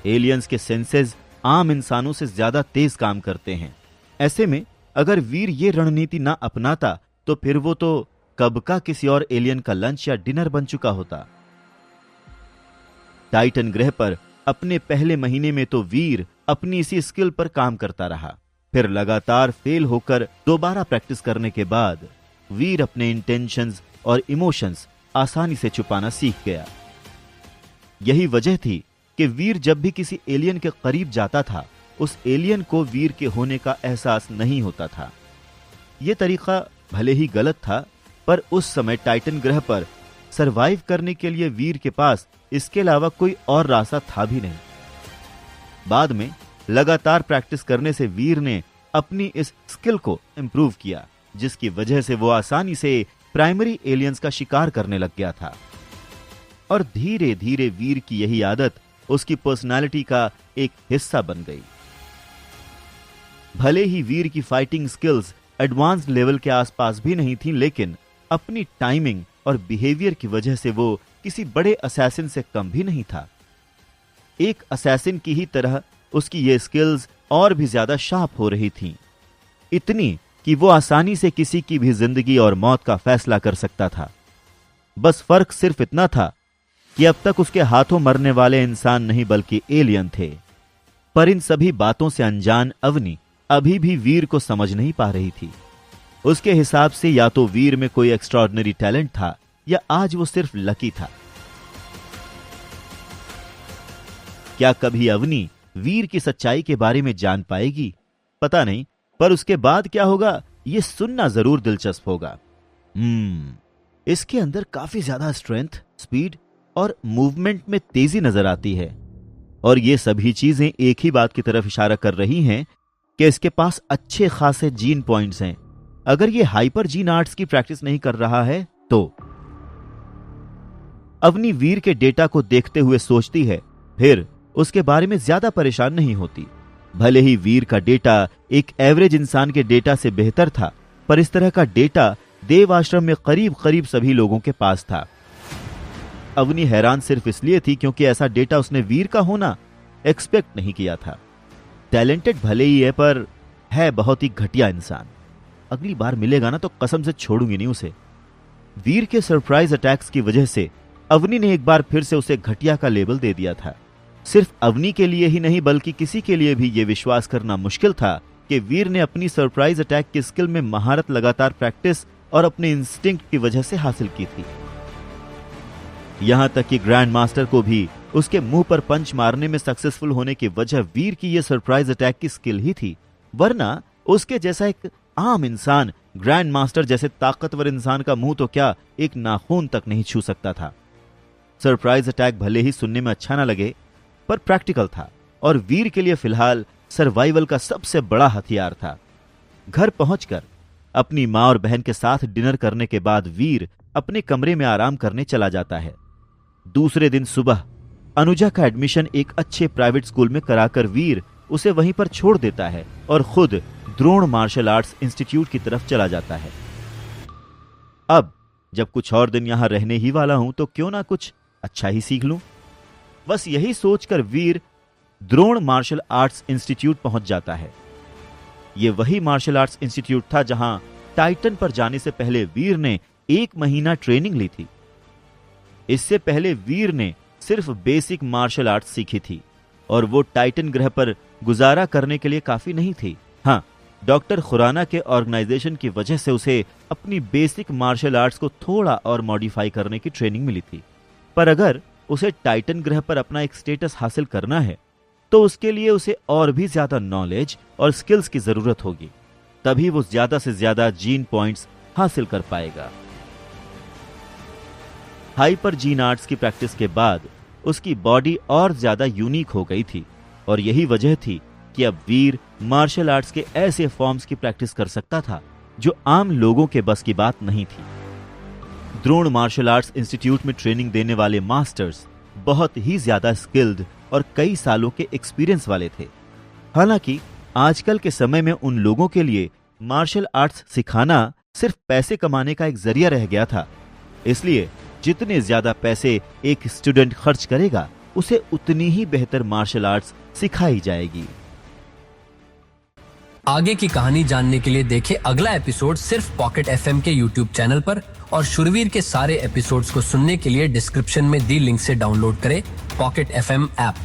Aliens के senses आम इंसानों से ज्यादा तेज काम करते हैं। ऐसे में अगर वीर ये रणनीति ना अपनाता तो फिर वो तो कब का किसी और एलियन का लंच या डिनर बन चुका होता। टाइटन ग्रह पर अपने पहले महीने में तो वीर अपनी इसी स्किल पर काम करता रहा। फिर लगातार फेल होकर दोबारा प्रैक्टिस करने के बाद वीर अपने इंटेंशंस और इमोशंस आसानी से छुपाना सीख गया। यही वजह थी कि वीर जब भी किसी एलियन के करीब जाता था, उस एलियन को वीर के होने का एहसास नहीं होता था। यह तरीका भले ही गलत था, पर उस समय टाइटन ग्रह पर सरवाइव करने के लिए वीर के पास इसके अलावा कोई और रास्ता था भी नहीं। बाद में लगातार प्रैक्टिस करने से वीर ने अपनी इस स्किल को इंप्रूव किया, जिसकी वजह से वो आसानी से प्राइमरी एलियंस का शिकार करने लग गया था। और धीरे धीरे वीर की यही आदत उसकी पर्सनालिटी का एक हिस्सा बन गई। भले ही वीर की फाइटिंग स्किल्स एडवांस्ड लेवल के आसपास भी नहीं थी, लेकिन अपनी टाइमिंग और बिहेवियर की वजह से वो किसी बड़े असैसिन से कम भी नहीं था। एक असैसिन की ही तरह उसकी ये स्किल्स और भी ज्यादा शार्प हो रही थीं, इतनी कि वो आसानी से किसी की भी जिंदगी और मौत का फैसला कर सकता था। बस फर्क सिर्फ इतना था कि अब तक उसके हाथों मरने वाले इंसान नहीं बल्कि एलियन थे। पर इन सभी बातों से अनजान अवनी अभी भी वीर को समझ नहीं पा रही थी। उसके हिसाब से या तो वीर में कोई एक्स्ट्रॉर्डिनरी टैलेंट था या आज वो सिर्फ लकी था। क्या कभी अवनी वीर की सच्चाई के बारे में जान पाएगी? पता नहीं, पर उसके बाद क्या होगा ये सुनना जरूर दिलचस्प होगा। इसके अंदर काफी ज्यादा स्ट्रेंथ, स्पीड और मूवमेंट में तेजी नजर आती है, और ये सभी चीजें एक ही बात की तरफ इशारा कर रही हैं कि इसके पास अच्छे खासे जीन पॉइंट्स हैं। अगर ये हाइपर जीन आर्ट्स की प्रैक्टिस नहीं कर रहा है तो अवनी वीर के डेटा को देखते हुए सोचती है, फिर उसके बारे में ज्यादा परेशान नहीं होती। भले ही वीर का डेटा एक एवरेज इंसान के डेटा से बेहतर था, पर इस तरह का डेटा देव आश्रम में करीब करीब सभी लोगों के पास था। अवनी हैरान सिर्फ इसलिए थी क्योंकि ऐसा डेटा उसने वीर का होना एक्सपेक्ट नहीं किया था। टैलेंटेड भले ही है, पर है बहुत ही घटिया इंसान। अगली बार मिलेगा ना तो कसम से छोड़ूंगी नहीं उसे। वीर के सरप्राइज अटैक्स की वजह से अवनी ने एक बार फिर से उसे घटिया का लेबल दे दिया था। सिर्फ अवनी के लिए ही नहीं बल्कि किसी के लिए भी यह विश्वास करना मुश्किल था कि वीर ने अपनी सरप्राइज अटैक की स्किल में महारत लगातार प्रैक्टिस और अपने इंस्टिंक्ट की वजह से हासिल की थी। यहां तक कि ग्रैंड मास्टर को भी उसके मुंह पर पंच मारने में सक्सेसफुल होने की वजह वीर की यह सरप्राइज अटैक की स्किल ही थी, वरना उसके जैसा एक आम इंसान ग्रैंड मास्टर जैसे ताकतवर इंसान का मुंह तो क्या एक नाखून तक नहीं छू सकता था। सरप्राइज अटैक भले ही सुनने में अच्छा ना लगे, पर प्रैक्टिकल था और वीर के लिए फिलहाल सर्वाइवल का सबसे बड़ा हथियार था। घर पहुंचकर अपनी मां और बहन के साथ डिनर करने के बाद वीर अपने कमरे में आराम करने चला जाता है। दूसरे दिन सुबह अनुजा का एडमिशन एक अच्छे प्राइवेट स्कूल में कराकर वीर उसे वहीं पर छोड़ देता है और खुद द्रोण मार्शल आर्ट्स इंस्टीट्यूट की तरफ चला जाता है। अब जब कुछ और दिन यहां रहने ही वाला हूं तो क्यों ना कुछ अच्छा ही सीख लूं। बस यही सोचकर वीर द्रोण मार्शल आर्ट्स इंस्टीट्यूट पहुंच जाता है। यह वही मार्शल आर्ट्स इंस्टीट्यूट था जहां टाइटन पर जाने से पहले वीर ने 1 महीना ट्रेनिंग ली थी। इससे पहले वीर ने सिर्फ बेसिक मार्शल आर्ट्स सीखी थी और वो टाइटन ग्रह पर गुजारा करने के लिए काफी नहीं थी। हाँ, डॉक्टर खुराना के ऑर्गेनाइजेशन की वजह से उसे अपनी बेसिक मार्शल आर्ट्स को थोड़ा और मॉडिफाई करने की ट्रेनिंग मिली थी। पर अगर उसे टाइटन ग्रह पर अपना एक स्टेटस हासिल करना है तो उसके लिए उसे और भी ज्यादा नॉलेज और स्किल्स की जरूरत होगी, तभी वो ज्यादा से ज्यादा जीन पॉइंट्स हासिल कर पाएगा। हाइपर जीन आर्ट्स की प्रैक्टिस के बाद उसकी बॉडी और ज्यादा यूनिक हो गई थी और यही वजह थी कि अब वीर मार्शल आर्ट्स के ऐसे फॉर्म्स की प्रैक्टिस कर सकता था जो आम लोगों के बस की बात नहीं थी। द्रोण मार्शल आर्ट्स इंस्टीट्यूट में ट्रेनिंग देने वाले मास्टर्स बहुत ही ज्यादा स्किल्ड और कई सालों के एक्सपीरियंस वाले थे। हालांकि आजकल के समय में उन लोगों के लिए मार्शल आर्ट्स सिखाना सिर्फ पैसे कमाने का एक जरिया रह गया था, इसलिए जितने ज्यादा पैसे एक स्टूडेंट खर्च करेगा उसे उतनी ही बेहतर मार्शल आर्ट्स सिखाई जाएगी। आगे की कहानी जानने के लिए देखें अगला एपिसोड सिर्फ पॉकेट एफएम के यूट्यूब चैनल पर, और शुरवीर के सारे एपिसोड्स को सुनने के लिए डिस्क्रिप्शन में दी लिंक से डाउनलोड करें पॉकेट एफएम ऐप।